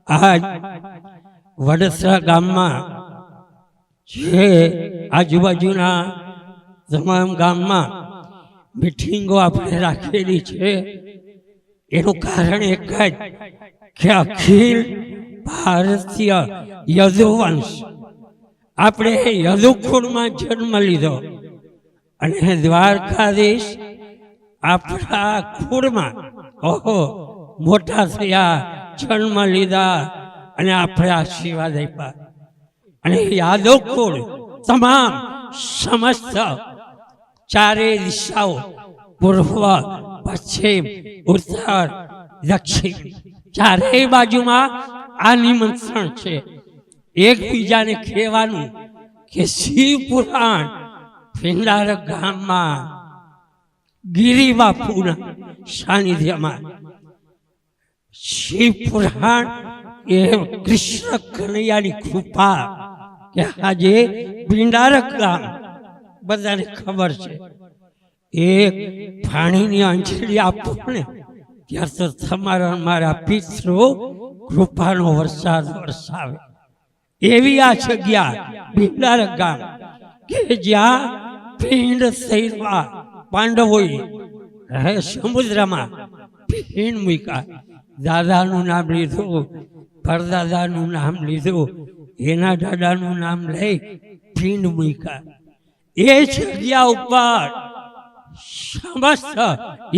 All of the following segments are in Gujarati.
આજ વડસરા ગામમાં જે આજુબાજુના તમામ ગામમાં મિટિંગો આપણે રાખેલી છે, એનું કારણ એક જ કે અખિલ ભારતીય યદુવંશ આપણે યદુકુળમાં જન્મ લીધો અને દ્વારકાધીશ આપણા કુળમાં ઓહો મોટા થયા, જન્મ લીધા અને આપણે આશીર્વાદ આપ્યા. અને યાદવ કુળ તમામ સમસ્ત ચારે દિશાઓ પૂર્વ, પશ્ચિમ, ઉત્તર, દક્ષિણ ચારેય બાજુમાં આ નિમંત્રણ છે. એકબીજાને કહેવાનું કે શિવ પુરાણ પિંડારક ગામમાં ગિરી બાપુના સાનિધ્યમાં શિવ પુરાણ એ કૃષ્ણ કનૈયાની કૃપા કે આજે પિંડારક ગામ બધાને ખબર છે. એક પાણીની અંજલિ આપો ને ત્યાં તો તમારા મારા પિતૃ કૃપાનો વરસાદ વરસાવે. એવી આ જગ્યા પિંડારક ગામ કે જ્યાં પિંડ સૈરવા પાંડવોએ સમુદ્રમાં પિંડ મૂક્યા. દાદાનું નામ લીધું, પરદાદાનું નામ લીધું, એના દાદાનું નામ લઈ પિંડ મૂક્યા. એ જગ્યા ઉપર સમસ્ત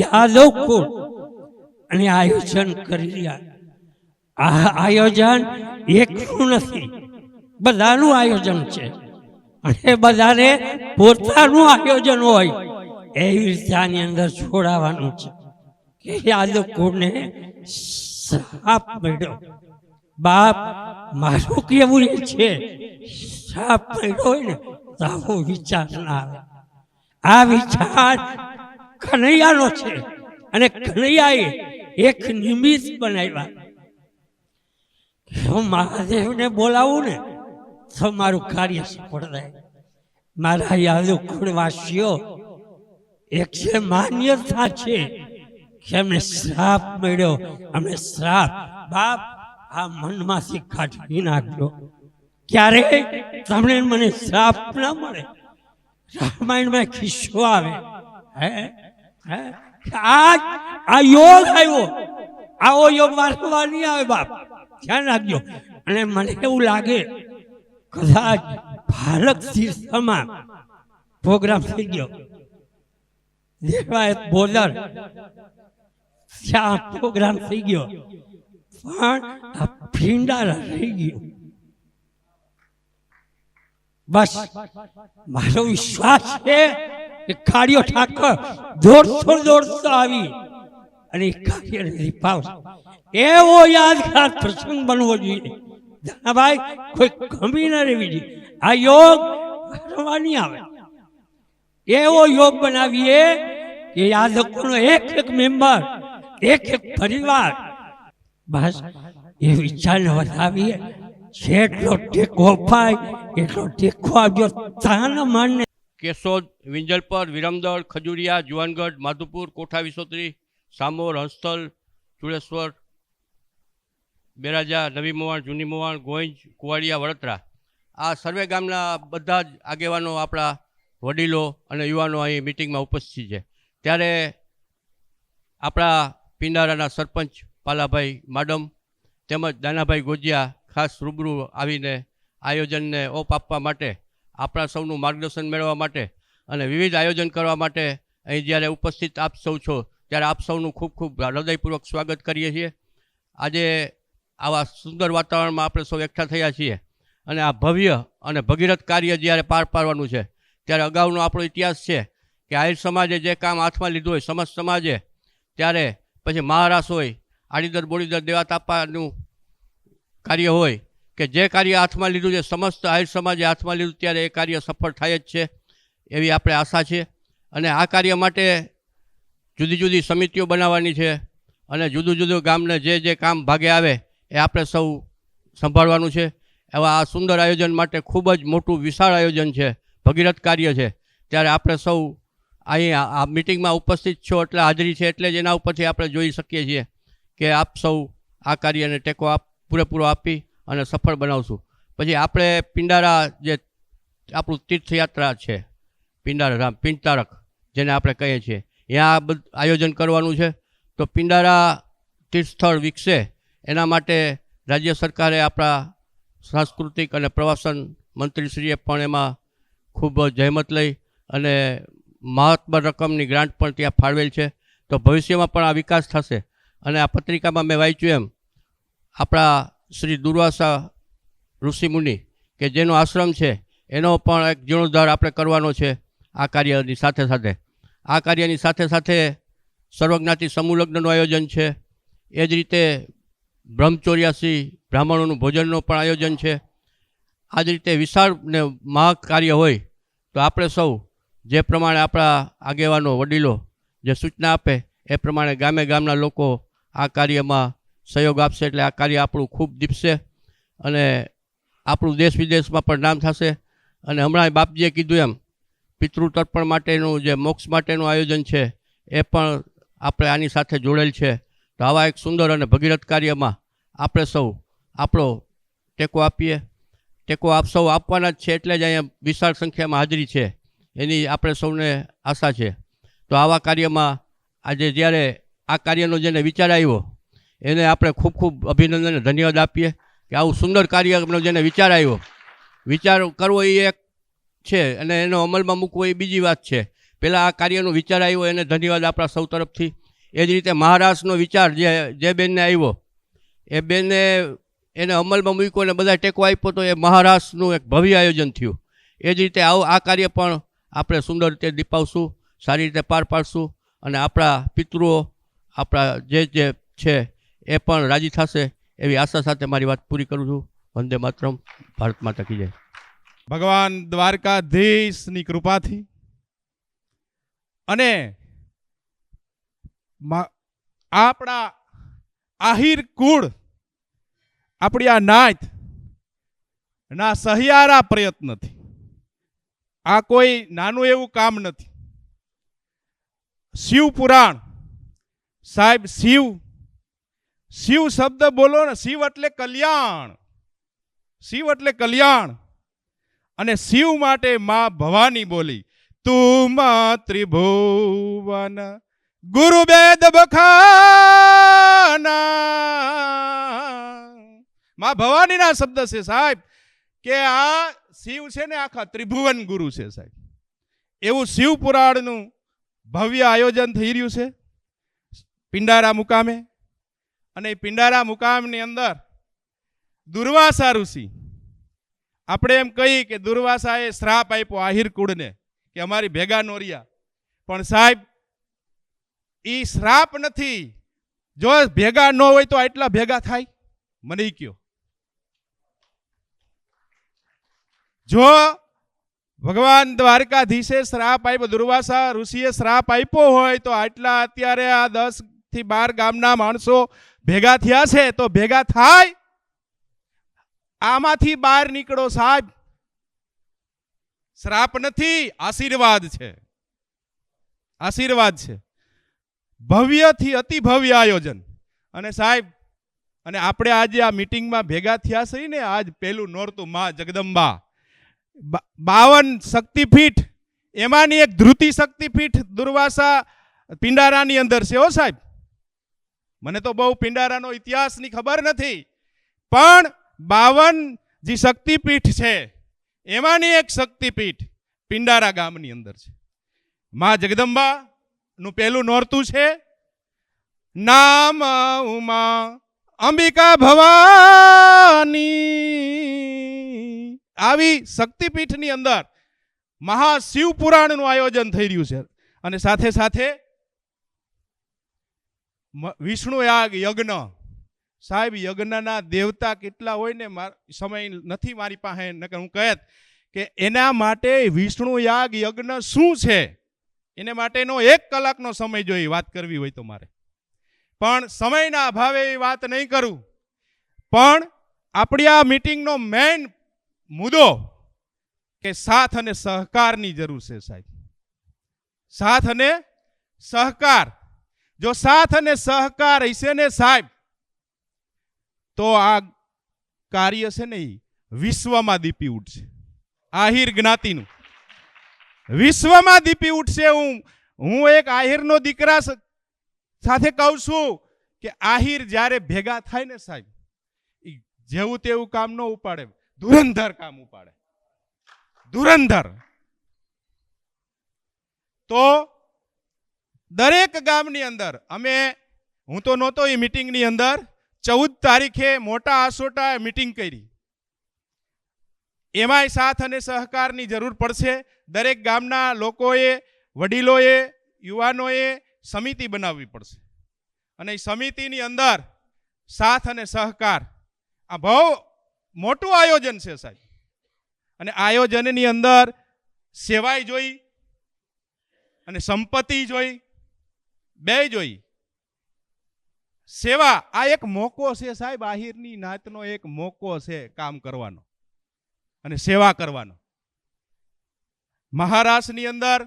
યાદવ કુળ અને આયોજન કરી રહ્યા. આ આયોજન એકનું નથી, બધાનું આયોજન છે અને બધાને પોતાનું આયોજન હોય એવી રીતે આની અંદર છોડાવવાનું છે કે યાદવ કુળને શ્રાપ મળ્યો. બાપ મારું કેવું એ છે, શ્રાપ મળ્યો હોય ને તો આવો વિચાર ના આવે. આ વિચાર કનૈયાનો છે અને કનૈયાએ એક નિમિત્ત બનાવ્યા. હું મહાદેવને બોલાવું ને તો મારું કાર્ય સફળ થાય. મારા યાદવ કુળવાસીઓ એક જે માન્યતા છે કે અમને શ્રાપ મળ્યો, અમને શ્રાપ બાપ આ મનમાંથી કાઢી નાખજો. ક્યારે તમને મને શ્રાપ ના મળે. રામાયણમાં કિસ્સો આવે, આજ આ યોગ આવ્યો, આવો યોગ વારંવાર નહીં આવે બાપ, ધ્યાન રાખજો. અને મને એવું લાગે કદાચ ભારત તીર્થમાં પ્રોગ્રામ થઈ ગયો, દેવાયત બોર્ડર ત્યાં પ્રોગ્રામ થઈ ગયો, પણ આ ભીંડારા રહી ગયો. બસ મારો વિશ્વાસ છે કે કાર્યો ઠાકર દોડતો આવી અને એ કાર્યને રીપાવશે. એવો યાદગાર પ્રસંગ બનવો જોઈએ ભાઈ, કોઈ કમી ન રહેવી જોઈએ. આ યોગ વારંવાર નહીં આવે. એવો યોગ બનાવીએ કે યાદવનો એક મેમ્બર, એક પરિવાર, બસ એ વિચારને વધાવીએ. જેટલો ટેકો અપાય એટલો ટેકો આપજો. તાન માનને કેશોદ, વિંજલપર, વિરમદળ, ખજુરિયા, જુવાનગઢ, માધુપુર, કોઠા વિસોત્રી, સામોર, હંસતલ, ચુડેશ્વર, બેરાજા, નવી મોવાણ, જૂની મોવાણ, ગોંજ, કુવાડિયા, વડોદરા આ સર્વે ગામના બધા જ આગેવાનો, આપણા વડીલો અને યુવાનો અહીં મિટિંગમાં ઉપસ્થિત છે. ત્યારે આપણા પિંડારાના સરપંચ પાલાભાઈ માડમ તેમજ દાનાભાઈ ગોજિયા ખાસ રૂબરૂ આવીને આયોજનને ઓપ આપવા માટે, આપણા સૌનું માર્ગદર્શન મેળવવા માટે અને વિવિધ આયોજન કરવા માટે અહીં જ્યારે ઉપસ્થિત આપ સૌ છો ત્યારે આપ સૌનું ખૂબ ખૂબ હૃદયપૂર્વક સ્વાગત કરીએ છીએ. આજે આવા સુંદર વાતાવરણમાં આપણે સૌ એકઠા થયા છીએ અને આ ભવ્ય અને ભગીરથ કાર્ય જ્યારે પાર પાડવાનું છે ત્યારે અગાઉનો આપણો ઇતિહાસ છે કે આહિર સમાજે જે કામ હાથમાં લીધું હોય સમસ્ત સમાજે, ત્યારે પછી મહારાસ હોય, આડીદર બોડીદર દેવા તાપાનું કાર્ય હોય કે જે કાર્ય હાથમાં લીધું છે સમસ્ત આહિર સમાજે હાથમાં લીધું ત્યારે એ કાર્ય સફળ થાય જ છે એવી આપણે આશા છે. અને આ કાર્ય માટે જુદી જુદી સમિતિઓ બનાવવાની છે અને જુદું જુદું ગામને જે કામ ભાગે આવે એ આપણે સૌ સંભાળવાનું છે. એવા આ સુંદર આયોજન માટે ખૂબ જ મોટું વિશાળ આયોજન છે, ભગીરથ કાર્ય છે. ત્યારે આપણે સૌ અહીં આ મિટિંગમાં ઉપસ્થિત છો એટલે હાજરી છે, એટલે જ એના ઉપરથી આપણે જોઈ શકીએ છીએ કે આપ સૌ આ કાર્યને ટેકો પૂરેપૂરો આપી અને સફળ બનાવશું. પછી આપણે પિંડારા જે આપણું તીર્થયાત્રા છે, પિંડારા ધામ પિંડતારક જેને આપણે કહીએ છીએ, ત્યાં આયોજન કરવાનું છે. તો પિંડારા તીર્થસ્થળ વિકસે એના માટે રાજ્ય સરકારે આપણા સાંસ્કૃતિક અને પ્રવાસન મંત્રીશ્રીએ પણ એમાં ખૂબ જહેમત લઈ અને મહત્તમ રકમની ગ્રાન્ટ પણ ત્યાં ફાળવેલ છે. તો ભવિષ્યમાં પણ આ વિકાસ થશે. અને આ પત્રિકામાં મેં વાંચ્યું એમ આપણા શ્રી દુર્વાસા ઋષિમુનિ કે જેનો આશ્રમ છે એનો પણ એક જીર્ણોદ્ધાર આપણે કરવાનો છે આ કાર્યની સાથે સાથે. આ કાર્યની સાથે સાથે સર્વજ્ઞાતિ સમૂહ લગ્નનું આયોજન છે. એ જ રીતે બ્રહ્મચોર્યાસી બ્રાહ્મણોનું ભોજનનું પણ આયોજન છે. આ જ રીતે વિશાળ ને મહાકાર્ય હોય તો આપણે સૌ જે પ્રમાણે આપણા આગેવાનો વડીલો જે સૂચના આપે એ પ્રમાણે ગામે ગામના લોકો આ કાર્યમાં સહયોગ આપશે એટલે આ કાર્ય આપણું ખૂબ દીપશે અને આપણું દેશ વિદેશમાં પણ નામ થશે. અને હમણાં બાપજીએ કીધું એમ પિતૃ તર્પણ માટેનું જે મોક્ષ માટેનું આયોજન છે એ પણ આપણે આની સાથે જોડેલ છે. તો આવા એક સુંદર અને ભગીરથ કાર્યમાં આપણે સૌ આપણો ટેકો આપીએ. ટેકો આપ સૌ આપવાના જ છે એટલે જ અહીંયા વિશાળ સંખ્યામાં હાજરી છે એની આપણે સૌને આશા છે. તો આવા કાર્યમાં આજે જ્યારે આ કાર્યનો જેને વિચાર આવ્યો એને આપણે ખૂબ ખૂબ અભિનંદન અને ધન્યવાદ આપીએ કે આવું સુંદર કાર્યનો જેને વિચાર આવ્યો. વિચાર કરવો એ એક છે અને એનો અમલમાં મૂકવો એ બીજી વાત છે. પહેલાં આ કાર્યનો વિચાર આવ્યો એને ધન્યવાદ આપણા સૌ તરફથી. એ જ રીતે મહારાષ્ટ્રનો વિચાર જે બેનને આવ્યો એ બેનને એને અમલમાં મૂક્યો અને બધા ટેકો આપ્યો તો એ મહારાષ્ટ્રનું એક ભવ્ય આયોજન થયું. એ જ રીતે આ કાર્ય પણ આપણે સુંદર રીતે દીપાવશું, સારી રીતે પાર પાડશું અને આપણા પિતૃઓ આપણા જે છે એ પણ રાજી થશે એવી આશા સાથે મારી વાત પૂરી કરું છું. વંદે માતરમ. ભારત માતા કી જય. ભગવાન દ્વારકાધીશની કૃપાથી અને આપણા આહિર કુળ આપણી આ નાત ના સહિયારા પ્રયત્નથી આ કોઈ નાનું એવું કામ નથી. શિવ પુરાણ સાહેબ, શિવ શબ્દ બોલો ને, શિવ એટલે કલ્યાણ, શિવ એટલે કલ્યાણ. અને શિવ માટે માં ભવાની બોલી તું ત્રિભુવન ગુરુ વેદ બખાના. માં ભવાનીના શબ્દ છે સાહેબ કે આ શિવ છે ને આખા ત્રિભુવન ગુરુ છે સાહેબ. એવું શિવ પુરાણનું ભવ્ય આયોજન થઈ રહ્યું છે પિંડારા મુકામે. અને એ પિંડારા મુકામની અંદર દુર્વાસા ઋષિ, આપણે એમ કહી કે દુર્વાસાએ શ્રાપ આપ્યો આહિર કુળને કે અમારી ભેગા નો રહ્યા. પણ સાહેબ એ શ્રાપ નથી. જો ભેગા ન હોય તો આટલા ભેગા થાય? મને કયો. જો ભગવાન દ્વારકાધીશે શ્રાપ આપ્યો, દુર્વાસા ઋષિએ શ્રાપ આપ્યો હોય તો આટલા અત્યારે આ 10 થી 12 ગામના માણસો ભેગા થયા છે તો ભેગા થાય? આમાંથી બહાર નીકળો સાહેબ. શ્રાપ નથી, આશીર્વાદ છે, આશીર્વાદ છે. ભવ્યથી અતિ ભવ્ય આયોજન. અને સાહેબ અને આપણે આજે આ મીટિંગમાં ભેગા થયા છીએ ને, આજ પહેલું નોરતું માં જગદંબા 52 શક્તિપીઠ એમાંની એક ધ્રુતિ શક્તિપીઠ દુર્વાસા પિંડારાની અંદર છે. હો સાહેબ, મને તો બહુ પિંડારાનો ઇતિહાસની ખબર નથી, પણ 52 જે શક્તિપીઠ છે એમાંની એક શક્તિપીઠ પિંડારા ગામની અંદર છે. માં જગદંબા નું પહેલું નોરતું છે. નામ ઉમા અંબિકા ભવાની. આવી શક્તિપીઠની અંદર મહાશિવ પુરાણનું આયોજન થઈ રહ્યું છે. અને સાથે સાથે વિષ્ણુ યાગ યજ્ઞ. સાહેબ યજ્ઞના દેવતા કેટલા હોય ને, સમય નથી મારી પાસે નકર હું કહેત કે એના માટે વિષ્ણુ યાગ યજ્ઞ શું છે એને માટેનો 1 કલાકનો સમય જોઈએ વાત કરવી હોય તો મારે, પણ સમયના અભાવે એ વાત નહીં કરું. પણ આપણી આ મીટિંગનો મેઇન મુદ્દો કે સાથ અને સહકારની જરૂર છે સાહેબ. સાથ અને સહકાર. જો સાથ અને સહકાર હશે ને સાહેબ તો આ કાર્ય છે ને એ વિશ્વમાં દીપી ઉઠશે. આહિર જ્ઞાતિનું વિશ્વમાં દીપી ઉઠશે. હું એક આહિરનો દીકરા સાથે કહું છું કે આહિર જ્યારે ભેગા થાય ને સાહેબ, ઈ જેવું તેવું કામ ન ઉપાડે, ધુરંધર કામ ઉપાડે, ધુરંધર. તો દરેક ગામની અંદર હું તો નહોતો એ મીટિંગની અંદર, 14 તારીખે મોટા આસોટા મીટિંગ કરી. એમાંય સાથ અને સહકારની જરૂર પડશે. દરેક ગામના લોકોએ, વડીલોએ, યુવાનોએ સમિતિ બનાવવી પડશે અને એ સમિતિની અંદર સાથ અને સહકાર, આ બહુ મોટું આયોજન છે સાહેબ. અને આયોજનની અંદર સેવાય જોઈ અને સંપત્તિ જોઈ, બે જોઈ. સેવા આ એક મોકો છે સાહેબ, આહિરની નાતનો એક મોકો છે કામ કરવાનો અને સેવા કરવાનો. મહારાષ્ટ્રની અંદર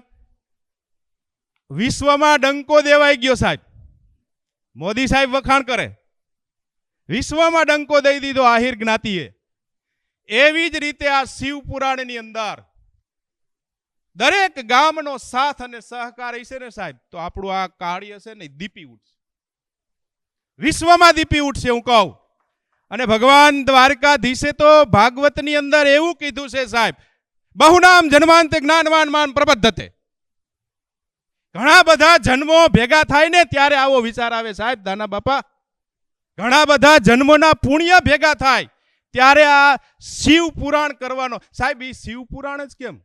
વિશ્વમાં ડંકો દેવાઈ ગયો સાહેબ. મોદી સાહેબ વખાણ કરે, વિશ્વમાં ડંકો દઈ દીધો આહિર જ્ઞાતિએ. એવી જ રીતે આ શિવ પુરાણની અંદર દરેક ગામનો સાથ અને સહકાર હશે ને સાહેબ, તો આપણું આ કાર્ય છે ને દીપી ઉઠશે, વિશ્વમાં દીપી ઉઠશે હું કહું. અને ભગવાન દ્વારકાધીશે તો ભાગવતની અંદર એવું કીધું છે સાહેબ, બહુનામ જન્માંતે જ્ઞાનવાન માન પ્રબદ્ધતે. ઘણા બધા જન્મો ભેગા થાય ને ત્યારે આવો વિચાર આવે સાહેબ. દાના બાપા, ઘણા બધા જન્મોના પુણ્ય ભેગા થાય ત્યારે આ શિવ પુરાણ કરવાનો. સાહેબ એ શિવ પુરાણ જ કેમ?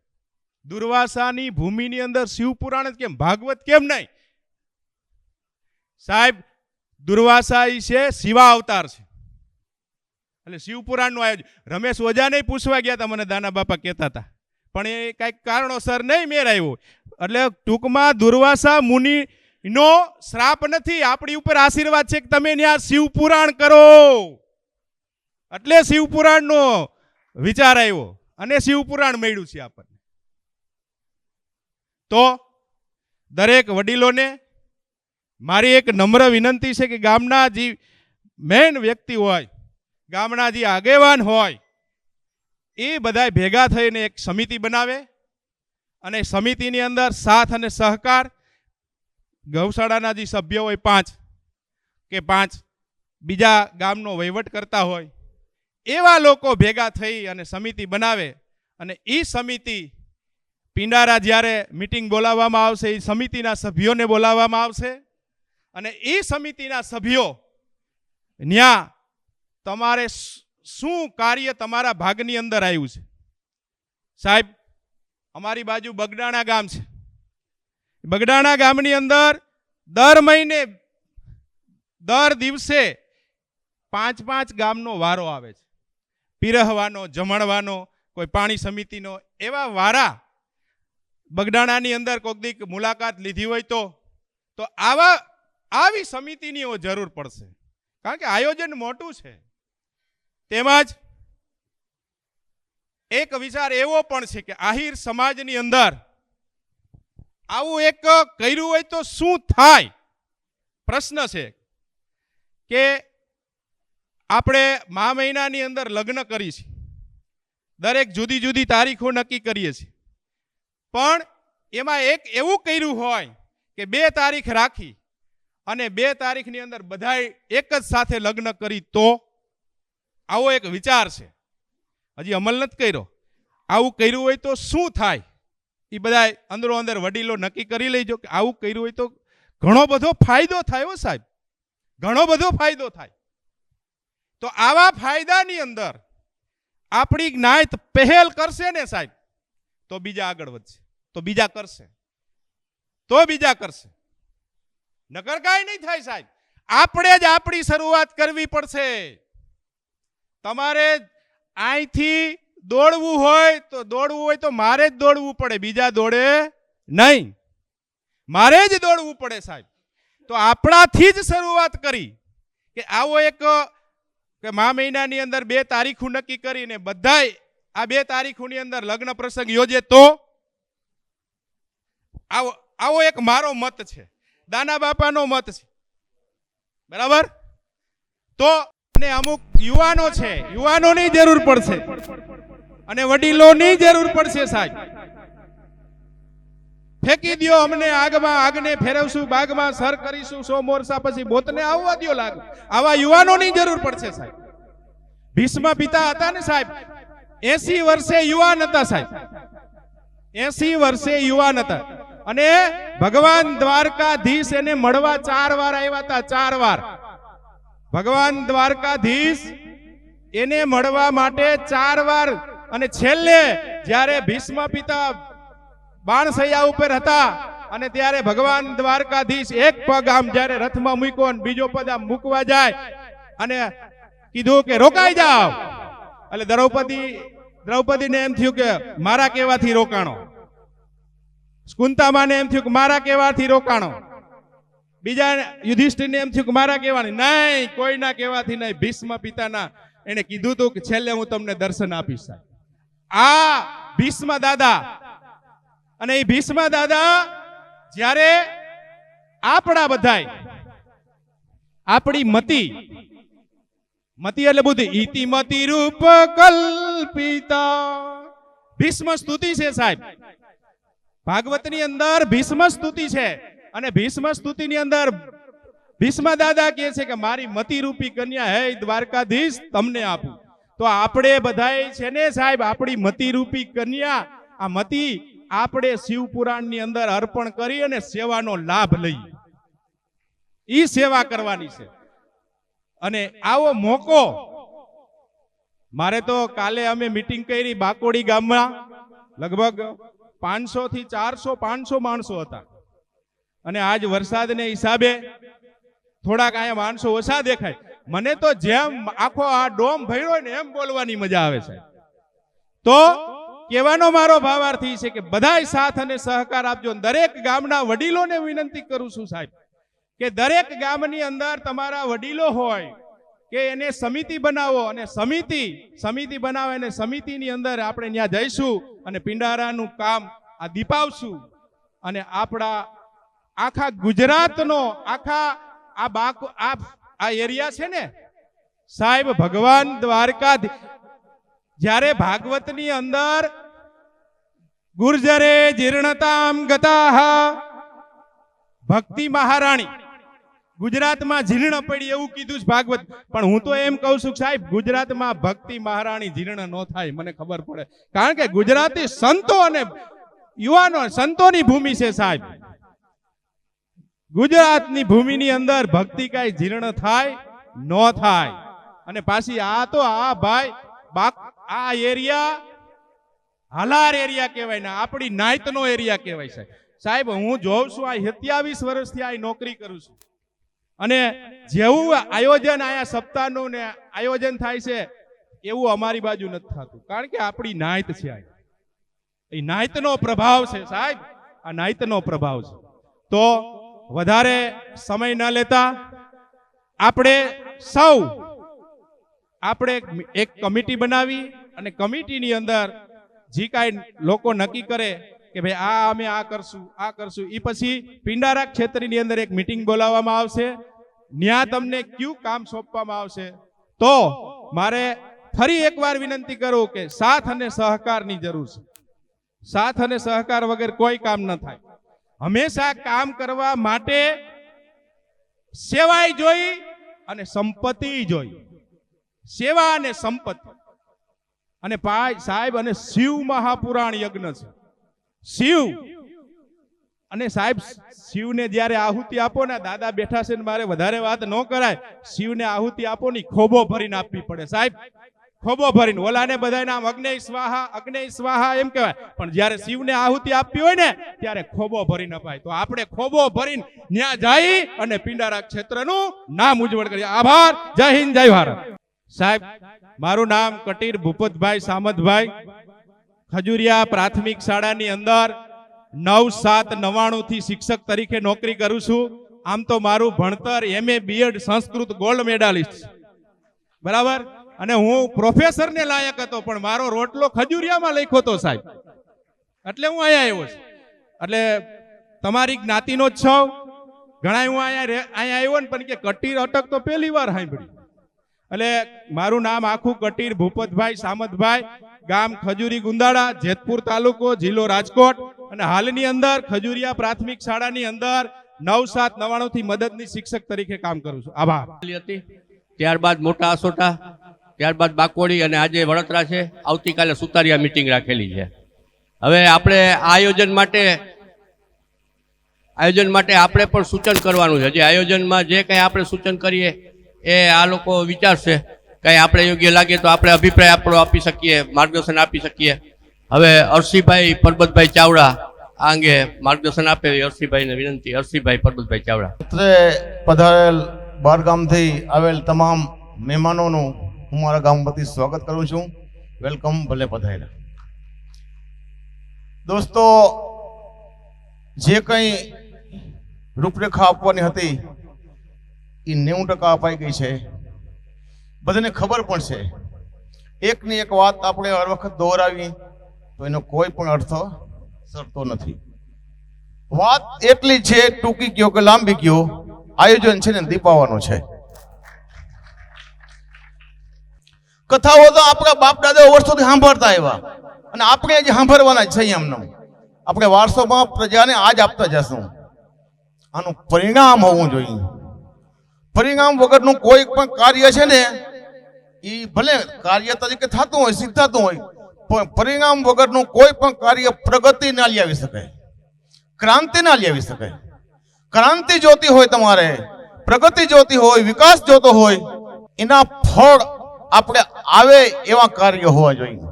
દુર્વાસાની ભૂમિની અંદર શિવ પુરાણ જ કેમ? ભાગવત કેમ નહીં? સાહેબ દુર્વાસા છે શિવા અવતાર છે, એટલે શિવ પુરાણનું આયોજન. રમેશ ઓઝાને પૂછવા ગયા હતા, મને દાના બાપા કહેતા હતા, પણ એ કઈક કારણોસર નહીં મેળ આવ્યો. એટલે ટૂંકમાં દુર્વાસા મુનિનો શ્રાપ નથી, આપણી ઉપર આશીર્વાદ છે કે તમે ત્યાં શિવ પુરાણ કરો. એટલે શિવ પુરાણનો વિચાર આવ્યો અને શિવ પુરાણ મળ્યું છે આપણને. તો દરેક વડીલોને મારી એક નમ્ર વિનંતી છે કે ગામના જે મેઇન વ્યક્તિ હોય, ગામના જે આગેવાન હોય, એ બધા ભેગા થઈને એક સમિતિ બનાવે અને સમિતિની અંદર સાથ અને સહકાર. ગૌશાળાના જે સભ્યો હોય 5 કે 5 બીજા ગામનો વહીવટ કરતા હોય, એવા લોકો ભેગા થઈ અને સમિતિ બનાવે. અને એ સમિતિ પિંડારા જ્યારે મીટિંગ બોલાવવામાં આવશે, એ સમિતિના સભ્યોને બોલાવવામાં આવશે અને એ સમિતિના સભ્યો ન્યા તમારે શું કાર્ય તમારા ભાગની અંદર આવ્યું છે. સાહેબ અમારી બાજુ બગડાણા ગામ છે. બગડાણા ગામની અંદર દર મહિને દર દિવસે 5-5 ગામનો વારો આવે છે, પીરહવાનો, જમણવાનો, કોઈ પાણી સમિતિનો. એવા વારા બગડાણાની અંદર કોઈક દીક મુલાકાત લીધી હોય તો આવી સમિતિની જરૂર પડશે, કારણ કે આયોજન મોટું છે. તેમજ એક વિચાર એવો પણ છે કે આહિર સમાજની અંદર આવું એક કર્યું હોય તો શું થાય? પ્રશ્ન છે કે આપણે મા મહિનાની અંદર લગ્ન કરીએ છીએ, દરેક જુદી જુદી તારીખો નક્કી કરીએ છીએ, પણ એમાં એક એવું કર્યું હોય કે 2 તારીખ રાખી અને 2 તારીખની અંદર બધાય એક જ સાથે લગ્ન કરી, તો આવો એક વિચાર છે, હજી અમલ નથી કર્યો. આવું કર્યું હોય તો શું થાય? એ બધા અંદરો અંદર વડીલો નક્કી કરી લેજો કે આવું કર્યું હોય તો ઘણો બધો ફાયદો થાય હો સાહેબ, ઘણો બધો ફાયદો થાય. તો આવા ફાયદાની અંદર આપણી જ્ઞાત પહેલ કરશે ને સાહેબ, તો બીજા આગળ વધશે, તો બીજા કરશે, તો બીજા કરશે. નકર કાંઈ નહીં થાય સાહેબ. આપણે જ આપણી શરૂઆત કરવી પડશે. તમારે અહીંથી દોડવું હોય તો મારે જ દોડવું પડે, બીજા દોડે નહીં, મારે જ દોડવું પડે સાહેબ. તો આપણાથી જ શરૂઆત કરી કે આવો એક કે મા મહિનાની અંદર 2 તારીખો નક્કી કરીને બધાય આ 2 તારીખોની અંદર લગ્ન પ્રસંગ યોજે, તો આવો એક મારો મત છે, દાના બાપાનો મત છે, બરાબર? તો અને અમુક યુવાનો છે, યુવાનોની જરૂર પડશે અને વડીલોની જરૂર પડશે સાહેબ. ફેંકી દ્યો અમને આગમાં, આગને ફેરવશું બાગમાં, સર કરીશું 100 મોરસા પછી બોતને આવવા દ્યો લાગ. આવા યુવાનોની જરૂર પડશે સાહેબ. ભીષ્મ પિતા હતા ને સાહેબ, 80 વર્ષે યુવાન હતા સાહેબ, 80 વર્ષે યુવાન હતા. અને ભગવાન દ્વારકાધીશ એને મળવા 4 વાર આવ્યા હતા, 4 વાર. ભગવાન દ્વારકાધીશ એને મળવા માટે 4 વાર. અને છેલ્લે જ્યારે ભીષ્મ પિતા બાણસૈયા ઉપર હતા અને ત્યારે ભગવાન દ્વારકાધીશ એક પગ આમ જ્યારે રથમાં મૂક્યો અને બીજો પગ આમ મૂકવા જાય અને કીધું કે રોકાઈ જાઓ. એટલે દ્રૌપદીને એમ થયું કે મારા કહેવાથી રોકાણો. કુંતામાને એમ થયું કે મારા કહેવાથી રોકાણો. બીજા યુધિષ્ઠિરને એમ થયું કે મારા કહેવાની નહીં, કોઈના કહેવાથી નહીં. ભીષ્મ પિતાના એને કીધું હતું કે છેલ્લે હું તમને દર્શન આપીશ. આ ભીષ્મ દાદા. અને એ ભીષ્મ દાદા જ્યારે આપણા બધાય આપણી મતિ એટલે બુદ્ધિ ઇતિમતિ રૂપ કલ્પિતા ભીષ્મ સ્તુતિ છે સાહેબ. ભાગવતની અંદર ભીષ્મ સ્તુતિ છે અને ભીષ્મ સ્તુતિની અંદર ભીષ્મ દાદા કહે છે કે મારી મતિ રૂપી કન્યા હે દ્વારકાધીશ તમને આપું. તો આપણે બધાય છે ને સાહેબ, આપણી મતિ રૂપી કન્યા, આ મતિ આપણે શિવપુરાણની અંદર અર્પણ કરી અને સેવાનો લાભ લઈએ. ઈ સેવા કરવાની છે. અને આવો મોકો મારે તો કાલે અમે મીટિંગ કરી બાકોડી ગામમાં, લગભગ 500 થી 400 500 માણસો હતા. અને આજ વરસાદને હિસાબે થોડાક અહીંયા માણસો ઓછા દેખાય. મને તો જેમ આખો આ ડોમ ભર્યો ને એમ બોલવાની મજા આવે છે. તો કહેવાનો મારો ભાવાર્થ છે કે બધાય સાથ અને સહકાર આપજો. દરેક ગામના વડીલોને વિનંતી કરું છું સાહેબ કે દરેક ગામની અંદર તમારા વડીલો હોય કે એને સમિતિ બનાવો અને સમિતિ બનાવે અને સમિતિની અંદર આપણે ત્યાં જઈશું અને પિંડારાનું કામ આ દીપાવશું. અને આપણા આખા ગુજરાતનો આ એરિયા છે ને સાહેબ, ભગવાન દ્વારકા જ્યારે ભાગવતની અંદર ગુર્જરે જીર્ણતામ ગતાહ ભક્તિ મહારાણી ગુજરાતમાં જીર્ણ પડી એવું કીધું છે ભાગવત. પણ હું તો એમ કહું છું સાહેબ, ગુજરાતમાં ભક્તિ મહારાણી જીર્ણ ન થાય મને ખબર પડે. કારણ કે ગુજરાતી સંતો અને યુવાનો સંતોની ભૂમિ છે સાહેબ. ગુજરાતની ભૂમિની અંદર ભક્તિ કઈ જીર્ણ થાય ન થાય. અને પાછી આ ભાઈ આ એરિયા હાલાર એરિયા કહેવાય ને આપણી નાયતનો એરિયા કહેવાય છે સાહેબ. હું જોઉં છું આ 27 વર્ષથી આ નોકરી કરું છું અને જેવું આયોજન આયા સપ્તાહનું ને આયોજન થાય છે એવું અમારી બાજુ નથી થતું. કારણ કે આપણી નાયત છે, એ નાયતનો પ્રભાવ છે સાહેબ, આ નાયતનો પ્રભાવ છે. તો વધારે સમય ન લેતા આપણે એક કમિટી બનાવી અને કમિટીની અંદર જે કાંઈ લોકો નક્કી કરે કે ભાઈ અમે આ કરશું એ પછી પિંડારા ક્ષેત્રની અંદર એક મીટિંગ બોલાવવામાં આવશે. ત્યાં તમને કયું કામ સોંપવામાં આવશે. તો મારે ફરી એકવાર વિનંતી કરું કે સાથ અને સહકારની જરૂર છે. સાથ અને સહકાર વગર કોઈ કામ ન થાય. હંમેશા કામ કરવા માટે સેવાય જોઈ અને સંપત્તિ જોઈ. સેવા અને સંપત્તિ. અને સાહેબ અને શિવ મહાપુરાણ યજ્ઞ છે. શિવ અને સાહેબ શિવને જ્યારે આહુતિ આપો ને, દાદા બેઠા છે ને મારે વધારે વાત ન કરાય. શિવને આહુતિ આપો ને ખોબો ભરીને આપવી પડે સાહેબ, ખોબો ભરીને. ઓલાને બધાને આમ અગ્નિ સ્વાહા એમ કહેવાય, પણ જ્યારે શિવને આહુતિ આપવી હોય ને ત્યારે ખોબો ભરીને અપાય. તો આપણે ખોબો ભરીને ત્યાં જઈ અને પિંડારા ક્ષેત્રનું નામ ઉજ્જવળ કરીએ. આભાર. જય હિન્દ, જય ભારત. સાહેબ મારું નામ કટીર ભૂપતભાઈ સામતભાઈ, ખજુરિયા પ્રાથમિક શાળાની અંદર 9/7/99 થી શિક્ષક તરીકે નોકરી કરું છું. આમ તો મારું ભણતર MA BEd Sanskrit gold medallist, બરાબર. અને હું પ્રોફેસરને લાયક હતો, પણ મારો રોટલો ખજુરિયામાં લખ્યો હતો સાહેબ, એટલે હું અહીંયા આવ્યો છું. એટલે તમારી જ્ઞાતિનો જ છો. ઘણા હું અહીંયા આવ્યો ને પણ કે કટીર અટક તો પહેલી વાર સાંભળી. એટલે મારું નામ આખું કટીર ભૂપતભાઈ સામતભાઈ, ગામ ખજૂરી ગુંદાળા, જેતપુર તાલુકો, જિલ્લો રાજકોટ, અને હાલની અંદર ખજૂરિયા પ્રાથમિક શાળાની અંદર 9799 થી મદદની શિક્ષક તરીકે કામ કરું છું. આભાર. હતી ત્યારબાદ મોટા આસોટા, ત્યારબાદ બાકોડી અને આજે વડોદરા છે. આવતીકાલે સુતારિયા મીટિંગ રાખેલી છે. હવે આપણે આયોજન માટે આપણે પણ સૂચન કરવાનું છે. જે આયોજનમાં જે કંઈ આપણે સૂચન કરીએ એ આ લોકો વિચારશે. કંઈ આપણે યોગ્ય લાગે તો આપણે અભિપ્રાય આપણો આપી શકીએ, માર્ગદર્શન આપી શકીએ. હવે અરસીભાઈ પરબતભાઈ ચાવડા આ અંગે માર્ગદર્શન આપે. અરસીભાઈને વિનંતી. અરસીભાઈ પરબતભાઈ ચાવડા. અત્રે પધારેલ બહારગામથી આવેલ તમામ મહેમાનોનું હું મારા ગામ વતી સ્વાગત કરું છું. વેલકમ, ભલે પધાર્યા. દોસ્તો, જે કંઈ રૂપરેખા આપવાની હતી એ 90% અપાઈ ગઈ છે. બધાને ખબર પણ છે. એકની એક વાત આપણે હર વખત દોહરાવી તો એનો કોઈ પણ અર્થ સરતો નથી. વાત એટલી છે, ટૂંકી કયો કે લાંબી કયો, આયોજન છે ને દીપાવાનું છે. કથાઓ તો આપણા બાપ દાદાઓ વર્ષોથી સાંભળતા આવ્યા અને આપણે જ સાંભળવાના છે. એમને આપણે વારસોમાં પ્રજાને આજ આપતા જશું. આનું પરિણામ હોવું જોઈએ. પરિણામ વગરનું કોઈ પણ કાર્ય છે ને એ ભલે કાર્ય તરીકે થતું હોય, સિદ્ધાતું હોય, પણ પરિણામ વગરનું કોઈ પણ કાર્ય પ્રગતિ ના લઈ આવી શકે, ક્રાંતિ ના લઈ આવી શકે. ક્રાંતિ જોતી હોય, તમારે પ્રગતિ જોતી હોય, વિકાસ જોતો હોય, એના ફળ આપણે આવે એવા કાર્ય હોવા જોઈએ.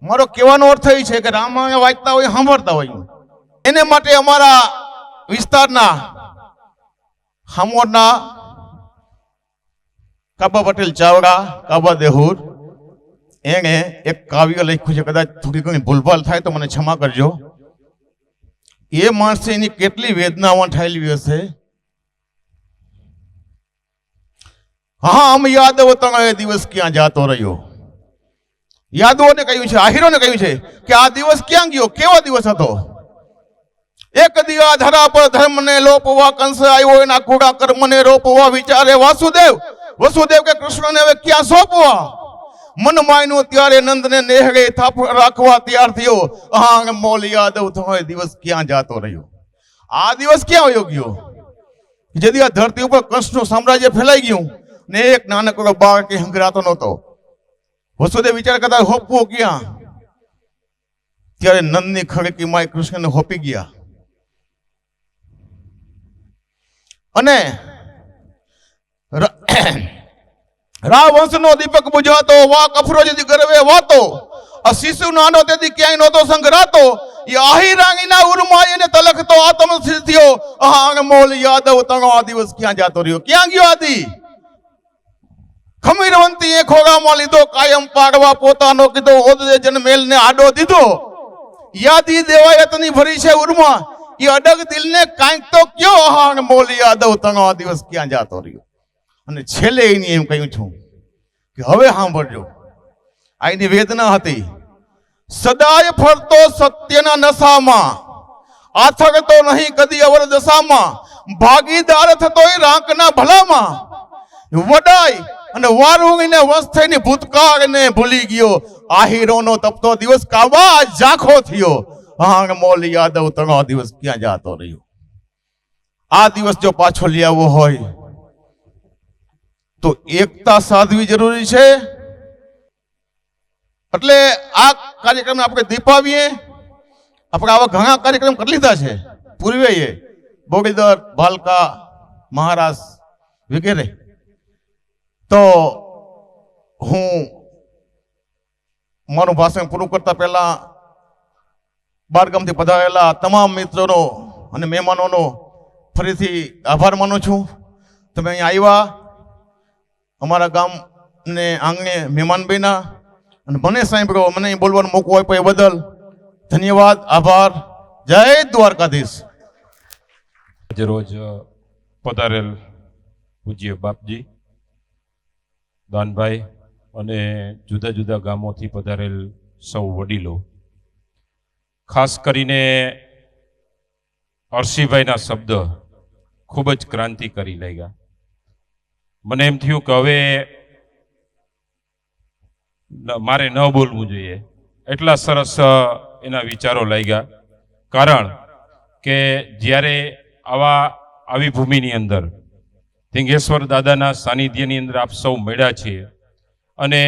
મારો કહેવાનો અર્થ એ છે કે રામાયણ વાંચતા હોય, સાંભળતા હોય, એને માટે અમારા વિસ્તારના હામોરના કાબા પટેલ ચાવડા, કાબા દેહુર, એણે એક કાવ્ય લખ્યું છે. કદાચ થોડી ઘણી ભૂલભાલ થાય તો મને ક્ષમા કરજો. એ માણસે એની કેટલી વેદનામાં ઠાલવી હશે. હા, આમ યાદવ તણો એ દિવસ ક્યાં જાતો રહ્યો. યાદવોને કહ્યું છે, આહિરોને કહ્યું છે કે આ દિવસ ક્યાં ગયો, કેવો દિવસ હતો. એક દિયા ધરા પર ધર્મને લોપવા, કંસ આવ્યો એના કુડા કર્મને રોપવા. વિચારે વાસુદેવ કે કૃષ્ણને હવે ક્યાં સોંપવા. મન માયનું ત્યારે નંદને નેહરે થાપ રાખવા તૈયાર થયો. આંગ મોલ યાદવ થયો દિવસ ક્યાં જાતો રહ્યો. આ દિવસ ક્યાં વયો ગયો? જેથી આ ધરતી ઉપર કંસનું સામ્રાજ્ય ફેલાઈ ગયું ને એક નાનકડો બાળક કે હંગરાતો નહોતો. વસુદેવ વિચાર કરતા હોપવો ક્યાં? ત્યારે નંદની ખડકી માય કૃષ્ણને હોપી ગયા. અને રાવંશનો દીપક બુઝાતો, વાક અફરોજી ગરવે વાતો. આ શિશુ નાનો તેથી ક્યાંય નહોતો સંઘરાતો. એ આહી રાંગીના ઉરમાય ને તલખતો આત્મ થયો. આંગ મોલ યાદવ તણો આ દિવસ ક્યાં જાતો રહ્યો, ક્યાં ગયો આદિ? ખમીરવંતી એ ખોળામાં લીધો, કાયમ પાડવા પોતાનો કીધો. ઓદે જન્મેલ ને આડો દીધો. યાદી દેવાયતની ભરી છે ઉર્મા. એ અડગ દિલને કાંઈક તો કયો. આંગ મોલ યાદવ તણો આ દિવસ ક્યાં જાતો રહ્યો. અને છેલ્લે એની એમ કહ્યું છું કે હવે સાંભળજો. આ એની વેદના હતી. સદાય ફરતો સત્યના નશામાં, આથડતો નહીં કદી અવર દશામાં. ભાગીદાર થતોય રાંકના ભલામાં. વડાઈ અને વારુંગીને વસ થઈને ભૂતકાળને ભૂલી ગયો. આહીરોનો તપતો દિવસ કાવા ઝાંખો થયો. આંગ મોલ યાદવ તણો દિવસ ક્યાં જાતો રહ્યો. આ દિવસ જો પાછો લઈ આવવો હોય તો એકતા સાધવી જરૂરી છે. એટલે આ કાર્યક્રમ આપણે દીપાવીએ. આપણે આવા ઘણા કાર્યક્રમ કરી લીધા છે પૂર્વે, બોડીદર, ભાલકા, મહારાષ્ટ્ર વગેરે. તો હું મારું ભાષણ પૂરું કરતા પહેલા બહારગામથી પધારેલા તમામ મિત્રોનો અને મહેમાનોનો ફરીથી આભાર માનું છું. તમે અહીંયા આવ્યા, અમારા ગામને આંગણે મહેમાન બન્યા અને મને સાંભળ્યો, મને બોલવાનો મોકો આપ્યો એ બદલ ધન્યવાદ, આભાર. જય દ્વારકાધીશ. રોજ પધારેલ પૂજ્ય બાપજી, દાનભાઈ અને જુદા જુદા ગામોથી પધારેલ સૌ વડીલો, ખાસ કરીને અરસીભાઈના શબ્દ ખૂબ જ ક્રાંતિકારી લાગ્યા. મને એમ થયું કે હવે મારે ન બોલવું જોઈએ. એટલા સરસ એના વિચારો લાગ્યા. કારણ કે જ્યારે આવી ભૂમિની અંદર ધીંગેશ્વર દાદાના સાનિધ્યની અંદર આપ સૌ મળ્યા છીએ અને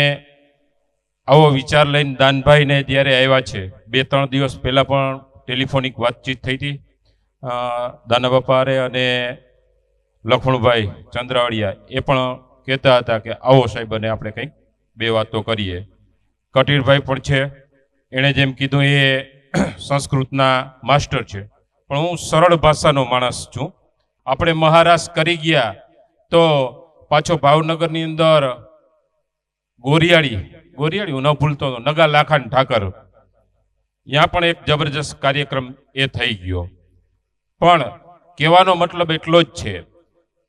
આવો વિચાર લઈને દાનભાઈને જ્યારે આવ્યા છે, 2-3 દિવસ પહેલા પણ ટેલિફોનિક વાતચીત થઈ હતી દાના બાપારે અને લખણભાઈ ચંદ્રાવડિયા, એ પણ કહેતા હતા કે આવો સાહેબ અને આપણે કંઈક 2 વાતો કરીએ. કટીરભાઈ પણ છે, એણે જેમ કીધું એ સંસ્કૃતના માસ્ટર છે, પણ હું સરળ ભાષાનો માણસ છું. આપણે મહારાષ્ટ્ર કરી ગયા તો પાછો ભાવનગરની અંદર ગોરિયાળી હું ન ભૂલતો નગા લાખાન ઠાકર, ત્યાં પણ એક જબરજસ્ત કાર્યક્રમ એ થઈ ગયો. પણ કહેવાનો મતલબ એટલો જ છે,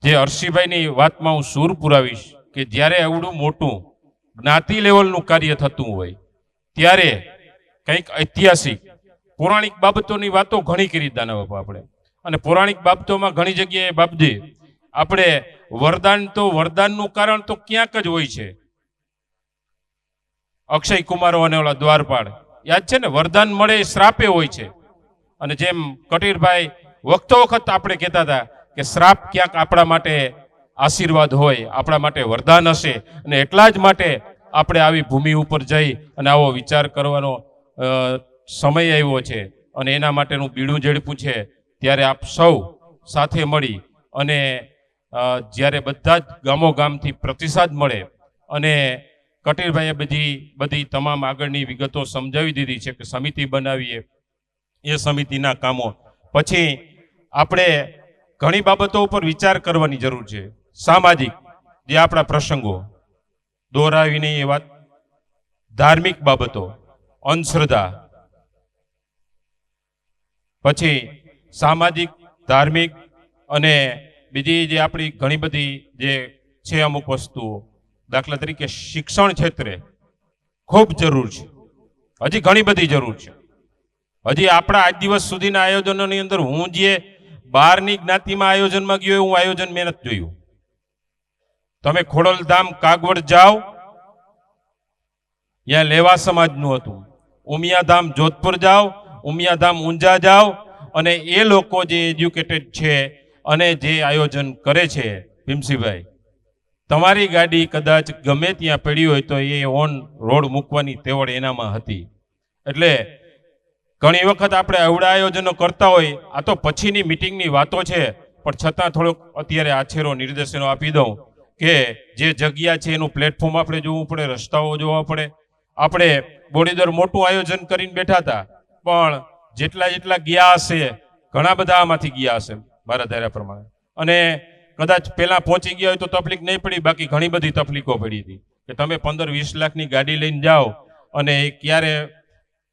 જે હર્ષિભાઈની વાતમાં હું સૂર પુરાવીશ કે જ્યારે એવડું મોટું જ્ઞાતિ લેવલનું કાર્ય થતું હોય ત્યારે કંઈક ઐતિહાસિક પૌરાણિક બાબતોની વાતો ઘણી કરી દાના બાપા આપણે, અને પૌરાણિક બાબતોમાં ઘણી જગ્યાએ બાપજી આપણે વરદાનનું કારણ તો ક્યાંક જ હોય છે. અક્ષય કુમારો અને ઓલા દ્વારપાળ યાદ છે ને, વરદાન મળે એ શ્રાપે હોય છે. અને જેમ કટીરભાઈ વખતો વખત આપણે કહેતા હતા કે શ્રાપ ક્યાંક આપણા માટે આશીર્વાદ હોય, આપણા માટે વરદાન હશે, અને એટલા જ માટે આપણે આવી ભૂમિ ઉપર જઈ અને આવો વિચાર કરવાનો સમય આવ્યો છે. અને એના માટેનું બીડું ઝડપું છે. ત્યારે આપ સૌ સાથે મળી અને જ્યારે બધા જ ગામોગામથી પ્રતિસાદ મળે અને કટીરભાઈએ બધી તમામ આગળની વિગતો સમજાવી દીધી છે કે સમિતિ બનાવીએ, એ સમિતિના કામો પછી આપણે ઘણી બાબતો ઉપર વિચાર કરવાની જરૂર છે. સામાજિક જે આપણા પ્રસંગો દોહરાવીને એ વાત, ધાર્મિક બાબતો, અંધશ્રદ્ધા, પછી સામાજિક, ધાર્મિક અને બીજી જે આપણી ઘણી બધી જે છે અમુક વસ્તુઓ, દાખલા તરીકે શિક્ષણ ક્ષેત્રે ખૂબ જરૂર છે, હજી ઘણી બધી જરૂર છે. હજી આપણા આજ દિવસ સુધીના આયોજનોની અંદર હું જે બહારની જ્ઞાતિમાં આયોજનમાં ગયો હું આયોજન મહેનત જોયું. તમે ખોડલધામ કાગવડ જાઓ, ત્યાં લેવા સમાજનું હતું. ઉમિયાધામ જોધપુર જાઓ, ઉમિયાધામ ઊંઝા જાઓ, અને એ લોકો જે એજ્યુકેટેડ છે અને જે આયોજન કરે છે, ભીમસિંહભાઈ તમારી ગાડી કદાચ ગમે ત્યાં પડી હોય તો એ ઓન રોડ મૂકવાની તેવડ એનામાં હતી. એટલે ઘણી વખત આપણે અવડા આયોજનો કરતા હોય, આ તો પછીની મિટિંગની વાતો છે, પણ છતાં થોડોક અત્યારે આછેરો નિર્દેશનો આપી દઉં કે જે જગ્યા છે એનું પ્લેટફોર્મ આપણે જોવું પડે, રસ્તાઓ જોવા પડે. આપણે બોડીદર મોટું આયોજન કરીને બેઠા હતા, પણ જેટલા ગયા હશે ઘણા બધા આમાંથી ગયા હશે મારા ધાર્યા પ્રમાણે, અને કદાચ પહેલા પહોંચી ગયા હોય તો તકલીફ નહીં પડી, બાકી ઘણી બધી તકલીફો પડી હતી કે તમે 15-20 લાખની ગાડી લઈને જાઓ અને ક્યારે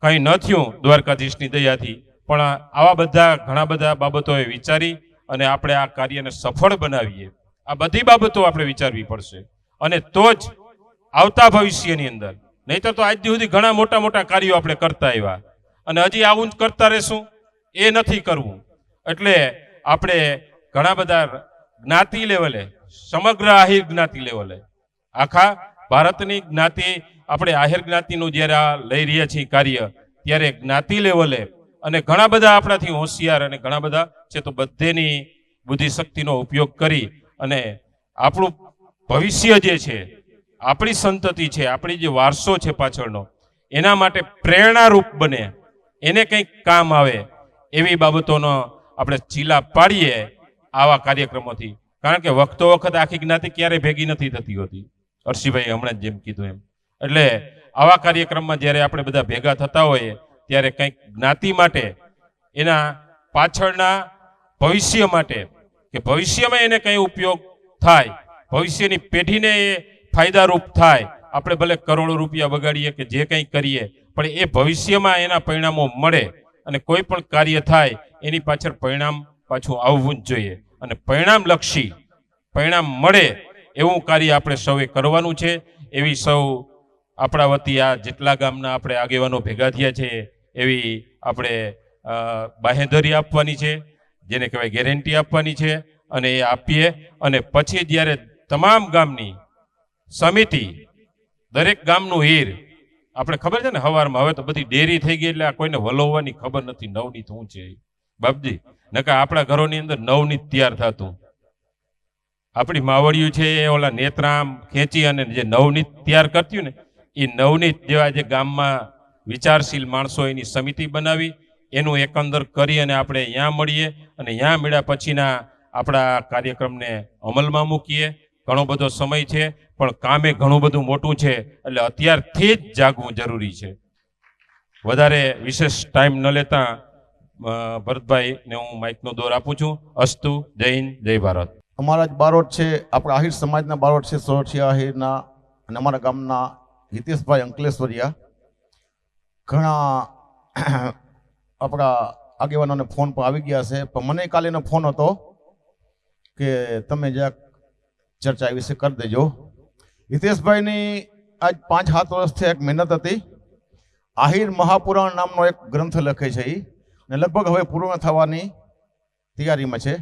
કંઈ ન થયું દ્વારકાધીશની દયાથી. પણ આવા ઘણા બધા બાબતોએ વિચારી અને આપણે આ કાર્યને સફળ બનાવીએ. આ બધી બાબતો આપણે વિચારવી પડશે, અને તો જ આવતા ભવિષ્યની અંદર, નહીતર તો આજ સુધી ઘણા મોટા મોટા કાર્યો આપણે કરતા આવ્યા અને હજી આવું જ કરતા રહેશું, એ નથી કરવું. એટલે આપણે ઘણા બધા જ્ઞાતિ લેવલે, સમગ્ર આહિર જ્ઞાતિ લેવલે, આખા ભારતની જ્ઞાતિ, આપણે આહિર જ્ઞાતિનું જ્યારે આ લઈ રહ્યા છીએ કાર્ય, ત્યારે જ્ઞાતિ લેવલે અને ઘણા બધા આપણાથી હોશિયાર અને ઘણા બધા છે તો બધેની બુદ્ધિશક્તિનો ઉપયોગ કરી અને આપણું ભવિષ્ય જે છે, આપણી સંતતિ છે, આપણી જે વારસો છે પાછળનો, એના માટે પ્રેરણારૂપ બને, એને કંઈક કામ આવે એવી બાબતોનો આપણે ચીલા પાડીએ આવા કાર્યક્રમોથી. કારણ કે વખતો વખત આખી જ્ઞાતિ ક્યારેય ભેગી નથી થતી હોતી, હર્ષિભાઈ હમણાં જ જેમ કીધું એમ. એટલે આવા કાર્યક્રમમાં જ્યારે આપણે બધા ભેગા થતા હોઈએ ત્યારે કંઈક જ્ઞાતિ માટે, એના પાછળના ભવિષ્ય માટે, કે ભવિષ્યમાં એને કંઈ ઉપયોગ થાય, ભવિષ્યની પેઢીને એ ફાયદારૂપ થાય. આપણે ભલે કરોડો રૂપિયા બગાડીએ કે જે કંઈ કરીએ, પણ એ ભવિષ્યમાં એના પરિણામો મળે, અને કોઈ પણ કાર્ય થાય એની પાછળ પરિણામ પાછું આવવું જ જોઈએ, અને પરિણામલક્ષી પરિણામ મળે એવું કાર્ય આપણે સૌએ કરવાનું છે. એવી સૌ આપણા વતી આ જેટલા ગામના આપણે આગેવાનો ભેગા થયા છે એવી આપણે બાહેંધરી આપવાની છે, જેને કહેવાય ગેરંટી આપવાની છે, અને એ આપીએ. અને પછી જ્યારે તમામ ગામની સમિતિ દરેક ગામનું હીર આપણે ખબર છે ને હવારમાં, હવે તો બધી ડેરી થઈ ગઈ એટલે આ કોઈને વલોવવાની ખબર નથી નવનીત શું છે બાપજી. નકા આપણા ઘરોની અંદર નવનીત તૈયાર થતું. આપણી માવડિયું છે એ ઓલા નેત્રામ ખેંચી અને જે નવનીત તૈયાર કરતી ને એ નવનીત જેવા જે ગામમાં વિચારશીલ માણસો એની સમિતિ બનાવી એનું એકંદર કરી અને આપણે અહીંયા મળીએ અને અહીંયા મળ્યા પછીના આપણા કાર્યક્રમને અમલમાં મૂકીએ. ઘણો બધો સમય છે પણ કામે ઘણું બધું મોટું છે એટલે અત્યારથી જ જાગવું જરૂરી છે. વધારે વિશેષ ટાઈમ ન લેતા ભરતભાઈને હું માઇકનો દોર આપું છું. અસ્તુ. જય હિન્દ, જય ભારત. અમારા જ બારોટ છે, આપણા આહિર સમાજના બારોટ છે, સોરઠિયા આહિરના, અને અમારા ગામના હિતેશભાઈ અંકલેશ્વરિયા. ઘણા આપણા આગેવાનોને ફોન પર આવી ગયા છે, પણ મને કાલે એનો ફોન હતો કે તમે જરાક ચર્ચા વિશે કરી દેજો. હિતેશભાઈની આજ 5-7 વર્ષથી એક મહેનત હતી. આહિર મહાપુરાણ નામનો એક ગ્રંથ લખે છે એ, અને લગભગ હવે પૂર્ણ થવાની તૈયારીમાં છે.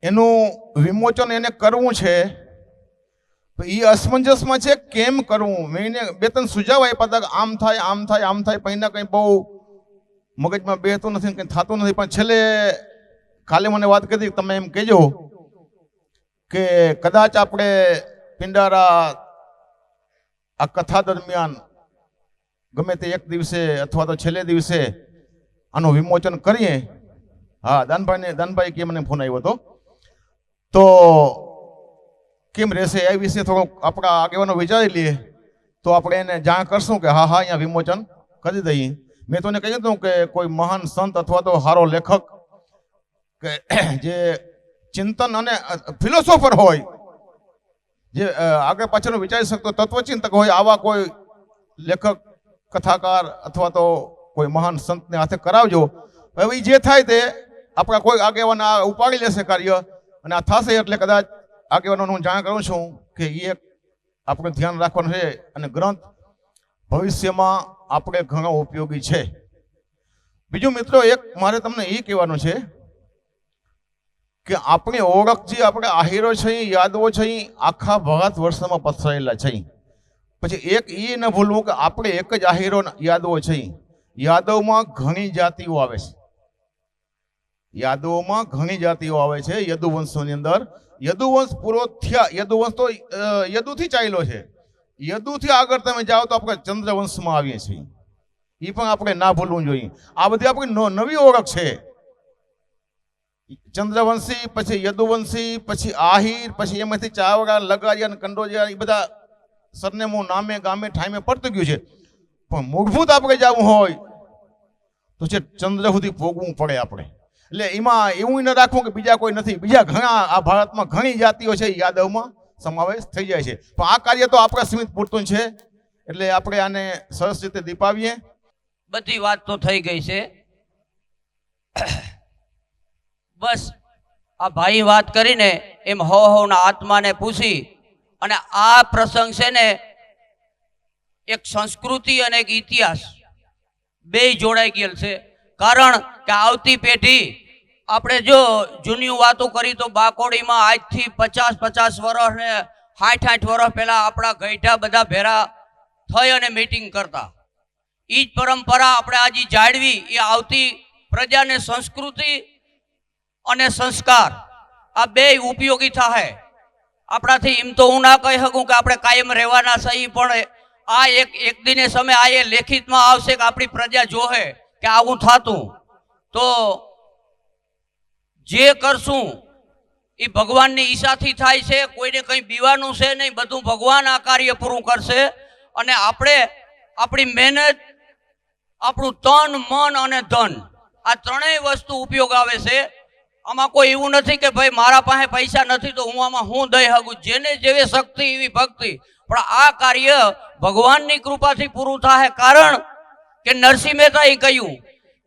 એનું વિમોચન એને કરવું છે, એ અસમંજસમાં છે કેમ કરવું. મેં એને 2-3 સુઝાવ આપ્યા હતા કે આમ થાય આમ થાય આમ થાય, પણ કંઈ બહુ મગજમાં બેહતું નથી, કંઈ થતું નથી. પણ છેલ્લે કાલે મને વાત કરી તમે એમ કહેજો કે કદાચ આપણે પિંડારા આ કથા દરમિયાન ગમે તે એક દિવસે અથવા તો છેલ્લે દિવસે આનું વિમોચન કરીએ. હા, દાનભાઈ કે મને ફોન આવ્યો હતો, તો કેમ રહેશે એ વિશે થોડુંક આપણા આગેવાનો વિચારી લઈએ તો આપણે એને જાણ કરશું કે હા અહીંયા વિમોચન કરી દઈએ. મેં તો એને કહ્યું હતું કે કોઈ મહાન સંત અથવા તો સારો લેખક કે જે ચિંતન અને ફિલોસોફર હોય, જે આગળ પાછળનું વિચારી શકતો તત્વચિંતક હોય, આવા કોઈ લેખક કથાકાર અથવા તો કોઈ મહાન સંતને હાથે કરાવજો. હવે જે થાય તે આપણા કોઈ આગેવાન ઉપાડી લેશે કાર્ય, અને આ થશે એટલે કદાચ આગેવાનોને હું જાણ કરું છું કે એ આપણે ધ્યાન રાખવાનું છે. અને ગ્રંથ ભવિષ્યમાં આપણે ઘણો ઉપયોગી છે. બીજું મિત્રો, એક મારે તમને એ કહેવાનું છે કે આપણી ઓળખ જે આપણે આહિરો છે, યાદવો છે, આખા ભારત વર્ષમાં પથરાયેલા છે. પછી એક એ ન ભૂલવું કે આપણે એક જ આહિરો યાદવો છે. યાદવમાં ઘણી જાતિઓ આવે છે. યાદવોમાં ઘણી જાતિઓ આવે છે. યદુવંશોની અંદર યદુવંશ પૂરો થયા, યદુવંશ તો યદુથી ચાલ્યો છે. યદુથી આગળ તમે જાઓ તો આપણે ચંદ્રવંશમાં આવીએ છીએ. એ પણ આપણે ના ભૂલવું જોઈએ. આ બધી આપણી નવી ઓળખ છે. ચંદ્રવંશી, પછી યદુવંશી, પછી આહિર, પછી એમાંથી ચાવડા, લગારિયા અને કંડોરિયા, એ બધા સરનેમું નામે ગામે ઠામે પડતું ગયું છે. પણ મૂળભૂત આપણે જવું હોય તો છે ચંદ્ર સુધી ભોગવું પડે આપણે. એટલે એમાં એવું ન રાખવું કે બીજા કોઈ નથી. બીજા ઘણા આ ભારતમાં ઘણી જાતિઓ છે, યાદવમાં સમાવેશ થઈ જાય છે. પણ આ કાર્ય તો આપણા સીમિત પૂરતું છે, એટલે આપણે આને સરસ રીતે દીપાવીએ. બધી વાત તો થઈ ગઈ છે. બસ આ ભાઈ વાત કરીને એમ હોના આત્માને પૂછી, અને આ પ્રસંગ છે ને એક સંસ્કૃતિ અને એક ઇતિહાસ બે જોડાઈ ગયેલ છે. કારણ કે આવતી પેઢી, આપણે જો જૂની વાતો કરી તો બાકોડીમાં આજથી 50-50 વર્ષ ને 60-60 વર્ષ પહેલા આપણા ગઈઢા બધા ભેરા થઈ અને મીટિંગ કરતા. એ જ પરંપરા આપણે આજે જાળવી, એ આવતી પ્રજાને સંસ્કૃતિ અને સંસ્કાર આ બે ઉપયોગી થાય. આપણાથી એમ તો હું ના કહી શકું કે આપણે કાયમ રહેવાના સહી, પણ આ એક દિને સમય આ એ લેખિતમાં આવશે કે આપણી પ્રજા જોહે કે આવું થાતું. તો જે કરશું એ ભગવાનની ઈચ્છાથી થાય છે. કોઈને કંઈ બીવાનું છે નહીં, બધું ભગવાન આ કાર્ય પૂરું કરશે. અને આપણે આપણી મહેનત, આપણું તન, મન અને ધન, આ ત્રણેય વસ્તુ ઉપયોગ આવે છે. આમાં કોઈ એવું નથી કે ભાઈ મારા પાસે પૈસા નથી તો હું આમાં હું દઈ શકું. જેને જેવી શક્તિ એવી ભક્તિ. પણ આ કાર્ય ભગવાનની કૃપાથી પૂરું થાય. કારણ કે નરસિંહ મહેતાએ કહ્યું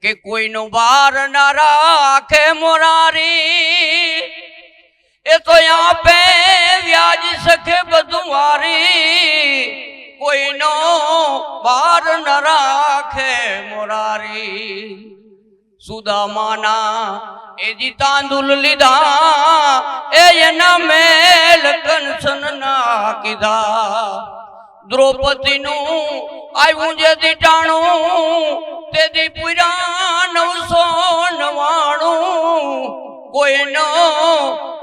કે કોઈનો બાર ના રાખે મોરારી, એ તો આપે વ્યાજ સખે બધું વારી. કોઈનો બાર ન રાખે મોરારી, સુદામાના એજી તાંદુલ લીધા, એના મેલ કંચન ના કીધા. દ્રૌપદીનું આવ્યું જે દીટાણું તેથી પૂરા 999 કોઈનો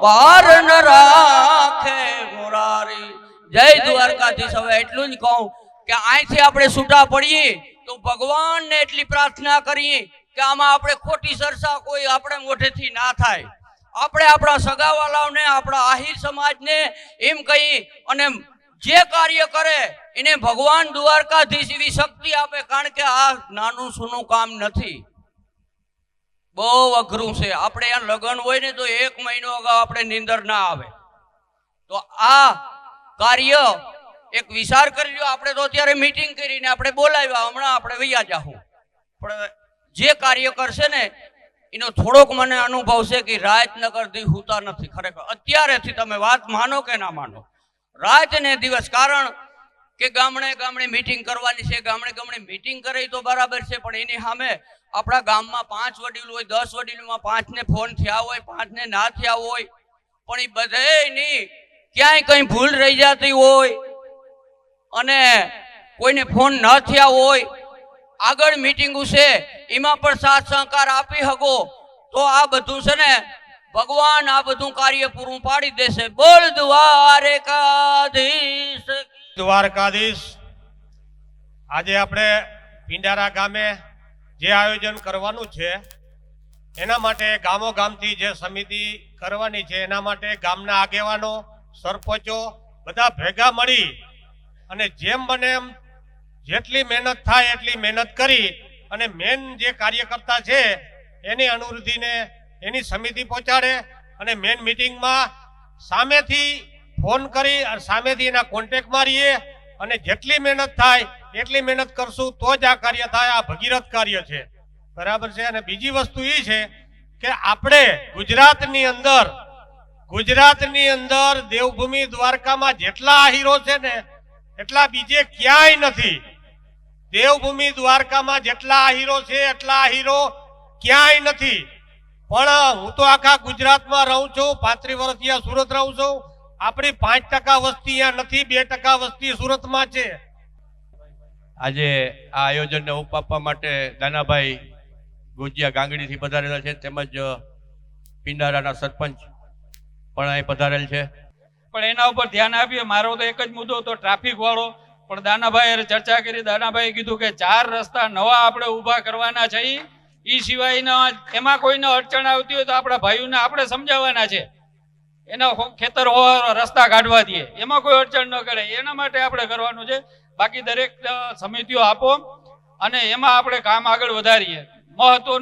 પાર ન રાખે મુરારી. જય દ્વારકાધીશ. હવે એટલું જ કહું કે અહીંથી આપણે છૂટા પડીએ તો ભગવાનને એટલી પ્રાર્થના કરીએ કે આમાં આપણે ખોટી ચર્ચા કોઈ આપણે મોઢેથી ના થાય. આપણે આપણા સગાવાલાઓને, આપણા આહિર સમાજને એમ કહી અને જે કાર્ય કરે એને ભગવાન દ્વારકાધીશ એવી શક્તિ આપે, કારણ કે આ નાનું સૂનું કામ નથી, બહુ અઘરું છે. આપણે અહીંયા લગ્ન હોય ને તો 1 મહિનો અગાઉ આપણે નીંદર ના આવે. તો આ કાર્ય એક વિચાર કરી લો. આપણે તો અત્યારે મીટિંગ કરીને આપણે બોલાવ્યા, હમણાં આપણે વૈયા જાહું, પણ જે કાર્ય કરશે ને એનો થોડોક મને અનુભવ છે કે રાત નગર દી હોતા નથી. ખરેખર અત્યારેથી તમે વાત માનો કે ના માનો, રાત ને દિવસ. કારણ કે ગામડે ગામડે મીટિંગ કરવાની છે, ગામડે ગામડે મીટિંગ કરે તો બરાબર છે, પણ એની સામે આપણા ગામમાં 5 વડીલ હોય, 10 વડીલોમાં 5 ને ફોન થયા હોય, 5 ને ના થયા હોય, પણ એ બધાની ક્યાંય કંઈ ભૂલ રહી જતી હોય અને કોઈને ફોન ન થયા હોય, આગળ મીટિંગો છે એમાં પણ સાથ સહકાર આપી શકો તો આ બધું છે ને ભગવાન આ બધું કાર્ય પૂરું પાડી દેશે. બોલ દ્વારકાધીશ. દ્વારકાધીશ. આજે આપણે પિંડારા ગામે જે આયોજન કરવાનું છે એના માટે ગામો ગામથી જે સમિતિ કરવાની છે એના માટે ગામના આગેવાનો, સરપંચો બધા ભેગા મળી અને જેમ બને એમ જેટલી મહેનત થાય એટલી મહેનત કરી અને મેન જે કાર્યકર્તા છે એની અનુવૃત્તિને એની સમિતિ પહોંચાડે અને મેન મિટિંગમાં સામેથી ફોન કરી અને સામેથી એના કોન્ટેક્ટ મારીએ અને જેટલી મહેનત થાય એટલી મહેનત કરશું તો જ આ કાર્ય થાય. આ ભગીરથ કાર્ય છે, બરાબર છે. અને બીજી વસ્તુ એ છે કે આપણે ગુજરાતની અંદર દેવભૂમિ દ્વારકામાં જેટલા આહીરો છે ને એટલા બીજે ક્યાંય નથી. દેવભૂમિ દ્વારકામાં જેટલા આહીરો છે એટલા આહીરો ક્યાંય નથી. પણ હું તો આખા ગુજરાતમાં રહું છું, 35 વર્ષ અહીંયા સુરત રહું છું. આપણી 5% વસ્તી અહીંયા નથી, 2% વસ્તી સુરતમાં છે. આજે આ આયોજનને ઓપ આપવા માટે દાનાભાઈ ગોજિયા ગાંગડીથી પધારેલા છે, તેમજ પિંડારાના સરપંચ પણ અહીં પધારેલ છે. પણ એના ઉપર ધ્યાન આપીએ. મારો તો એક જ મુદ્દો હતો ટ્રાફિક વાળો, પણ દાનાભાઈ ચર્ચા કરી. દાનાભાઈ કીધું કે 4 રસ્તા નવા આપણે ઊભા કરવાના છે. એ સિવાયના એમાં કોઈને અડચણ આવતી હોય તો આપણા ભાઈઓને આપણે સમજાવવાના છે, એના ખેતર રસ્તા કાઢવા દઈએ, એમાં કોઈ અડચણ ન કરે, એના માટે આપણે કરવાનું છે. બાકી દરેક સમિતિઓ આપો અને એમાં આપણે કામ આગળ વધારીએ. મહત્વનું